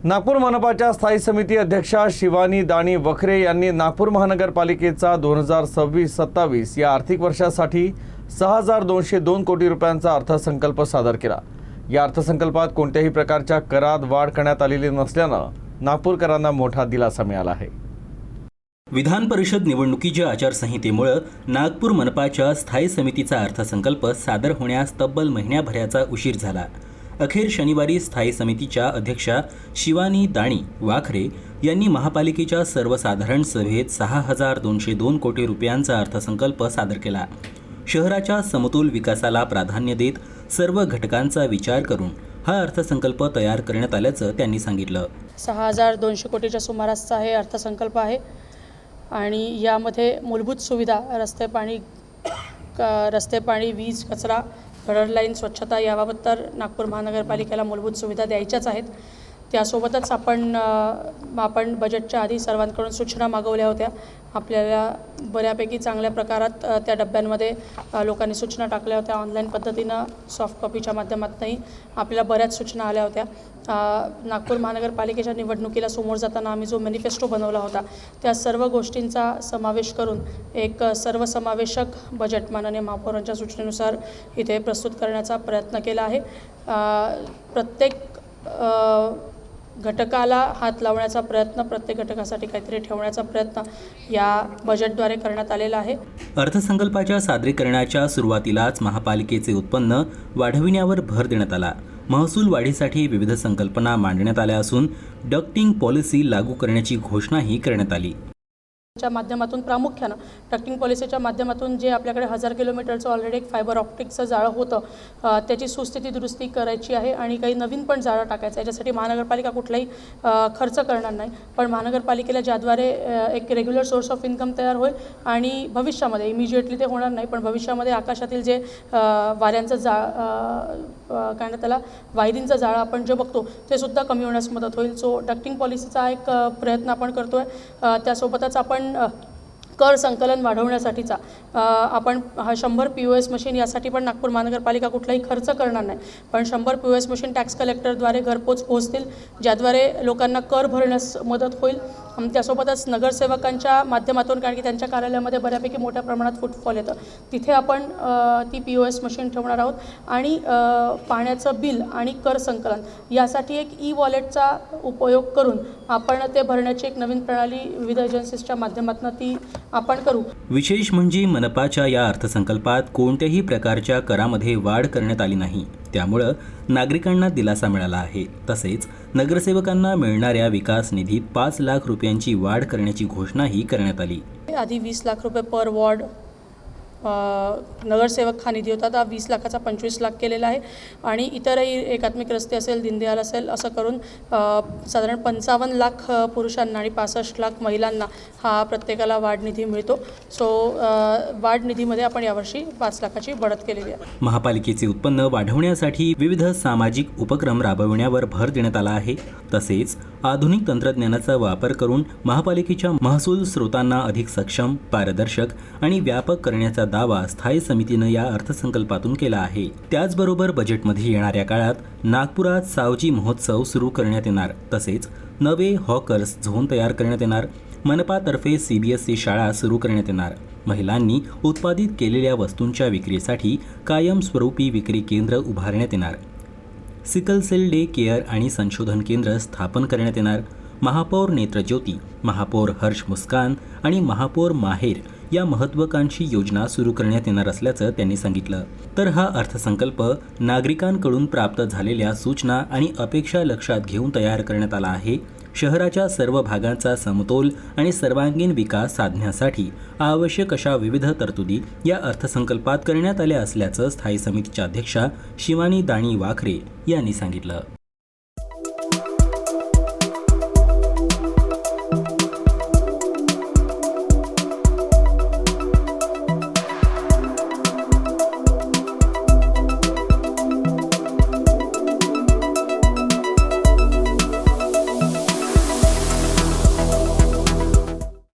नागपूर मनपाच्या स्थायी समिती अध्यक्षा शिवानी दाणी वखरे यांनी नागपूर महानगरपालिकेचा 2026-27 या आर्थिक वर्षासाठी 6,202 कोटी रुपयांचा अर्थसंकल्प सादर केला। या अर्थसंकल्पात कोणत्याही प्रकारच्या करात वाढ करण्यात आलेली नसल्यानं नागपूरकरांना मोठा दिलासा मिळाला आहे। विधान परिषद निवडणुकीच्या आचारसंहितेमुळे नागपूर मनपाच्या स्थायी समितीचा अर्थसंकल्प सादर होण्यास तब्बल महिन्याभराचा उशीर झाला। अखेर शनिवारी स्थायी समितीच्या अध्यक्षा शिवानी दाणी वाखरे यांनी महापालिकेच्या सर्वसाधारण सभेत 6,202 कोटी रुपयांचा अर्थसंकल्प सादर केला। शहराच्या समतोल विकासाला प्राधान्य देत सर्व घटकांचा विचार करून हा अर्थसंकल्प तयार करण्यात आल्याचं त्यांनी सांगितलं। 6,200 कोटीच्या सुमारासचा हे अर्थसंकल्प आहे आणि यामध्ये मूलभूत सुविधा रस्ते पाणी वीज कचरा गटर लाईन स्वच्छता याबाबत तर नागपूर महानगरपालिकेला मूलभूत सुविधा द्यायच्याच आहेत। त्यासोबतच आपण बजेटच्या आधी सर्वांकडून सूचना मागवल्या होत्या। आपल्याला बऱ्यापैकी चांगल्या प्रकारात त्या डब्यांमध्ये लोकांनी सूचना टाकल्या होत्या। ऑनलाईन पद्धतीनं सॉफ्ट कॉपीच्या माध्यमातूनही आपल्याला बऱ्याच सूचना आल्या होत्या। नागपूर महानगरपालिकेच्या निवडणुकीला समोर जाताना आम्ही जो मॅनिफेस्टो बनवला होता त्या सर्व गोष्टींचा समावेश करून एक सर्वसमावेशक बजेट माननीय महापौरांच्या सूचनेनुसार इथे प्रस्तुत करण्याचा प्रयत्न केला आहे। प्रत्येक घटकाला हात लावण्याचा प्रयत्न, प्रत्येक घटकासाठी काहीतरी ठेवण्याचा प्रयत्न या बजेटद्वारे करण्यात आलेला आहे। अर्थसंकल्पाच्या सादरीकरणाच्या सुरुवातीलाच महापालिकेचे उत्पन्न वाढविण्यावर भर देण्यात आला। महसूल वाढीसाठी विविध संकल्पना मांडण्यात आल्या असून डक्टिंग पॉलिसी लागू करण्याची घोषणाही करण्यात आली। च्या माध्यमातून प्रामुख्यानं डक्टिंग पॉलिसीच्या माध्यमातून जे आपल्याकडे 1000 किलोमीटरचं ऑलरेडी एक फायबर ऑप्टिक्सचं जाळं होतं त्याची सुस्थिती दुरुस्ती करायची आहे आणि काही नवीन पण जाळं टाकायचं आहे। याच्यासाठी महानगरपालिका कुठलाही खर्च करणार नाही, पण महानगरपालिकेला ज्याद्वारे एक रेग्युलर सोर्स ऑफ इन्कम तयार होईल आणि भविष्यामध्ये इमिजिएटली ते होणार नाही, पण भविष्यामध्ये आकाशातील जे वाऱ्यांचं काय म्हणतात त्याला वायरिंगचं जाळं आपण जे बघतो ते सुद्धा कमी होण्यास मदत होईल। सो डक्टिंग पॉलिसीचा एक प्रयत्न आपण करतोय। त्यासोबतच आपण कर संकलन वाढवण्यासाठीचा आपण 100 POS मशीन यासाठी पण नागपूर महानगरपालिका कुठलाही खर्च करणार नाही, पण 100 POS मशीन टॅक्स कलेक्टरद्वारे घरपोच पोहोचतील ज्याद्वारे लोकांना कर भरण्यास मदत होईल। त्यासोबतच नगरसेवकांच्या माध्यमातून, कारण की त्यांच्या कार्यालयामध्ये बऱ्यापैकी मोठ्या प्रमाणात फुटफॉल येतं, तिथे आपण ती POS मशीन ठेवणार आहोत आणि पाण्याचं बिल आणि कर संकलन यासाठी एक ई-वॉलेटचा उपयोग करून आपण ते भरण्याची एक नवीन प्रणाली विविध एजन्सीजच्या माध्यमातून ती आपण करू। विशेष म्हणजे मनपाच्या या अर्थसंकल्पात कोणत्याही प्रकारच्या करामध्ये वाढ करण्यात आली नाही, त्यामुळे नागरिकांना दिलासा मिळाला आहे। तसेच नगरसेवकांना मिळणाऱ्या विकास निधीत 5 लाख रुपयांची वाढ करण्याची घोषणाही करण्यात आली। आधी 20 लाख रुपये पर वॉर्ड नगरसेवक हा निधी होता, आता 20 लाखाचा 25 लाख केलेला आहे आणि इतरही एकात्मिक रस्ते असेल, दीनदयाल असेल, असं करून साधारण 55 लाख पुरुषांना आणि 65 लाख महिलांना हा प्रत्येकाला वाढ निधी मिळतो। सो वाढ निधीमध्ये आपण यावर्षी 5 लाखाची बढत केलेली आहे। महापालिकेचे उत्पन्न वाढवण्यासाठी विविध सामाजिक उपक्रम राबविण्यावर भर देण्यात आला आहे। तसेच आधुनिक तंत्रज्ञानाचा वापर करून महापालिकेच्या महसूल स्रोतांना अधिक सक्षम, पारदर्शक आणि व्यापक करण्याचा दावा स्थायी समितीनं या अर्थसंकल्पातून केला आहे। त्याचबरोबर बजेटमध्ये येणाऱ्या काळात नागपुरात सावजी महोत्सव सुरू करण्यात येणार, तसेच नवे हॉकर्स झोन तयार करण्यात येणार। मनपातर्फे CBSE शाळा सुरू करण्यात येणार। महिलांनी उत्पादित केलेल्या वस्तूंच्या विक्रीसाठी कायमस्वरूपी विक्री केंद्र उभारण्यात येणार। सिकल सेल डे केअर आणि संशोधन केंद्र स्थापन करण्यात येणार। महापौर नेत्रज्योती, महापौर हर्ष मुस्कान आणि महापौर माहेर या महत्त्वाकांक्षी योजना सुरू करण्यात येणार असल्याचं त्यांनी सांगितलं। तर हा अर्थसंकल्प नागरिकांकडून प्राप्त झालेल्या सूचना आणि अपेक्षा लक्षात घेऊन तयार करण्यात आला आहे। शहराच्या सर्व भागांचा समतोल आणि सर्वांगीण विकास साधण्यासाठी आवश्यक अशा विविध तरतुदी या अर्थसंकल्पात करण्यात आल्या असल्याचं स्थायी समितीच्या अध्यक्षा शिवानी दाणी वाखरे यांनी सांगितलं।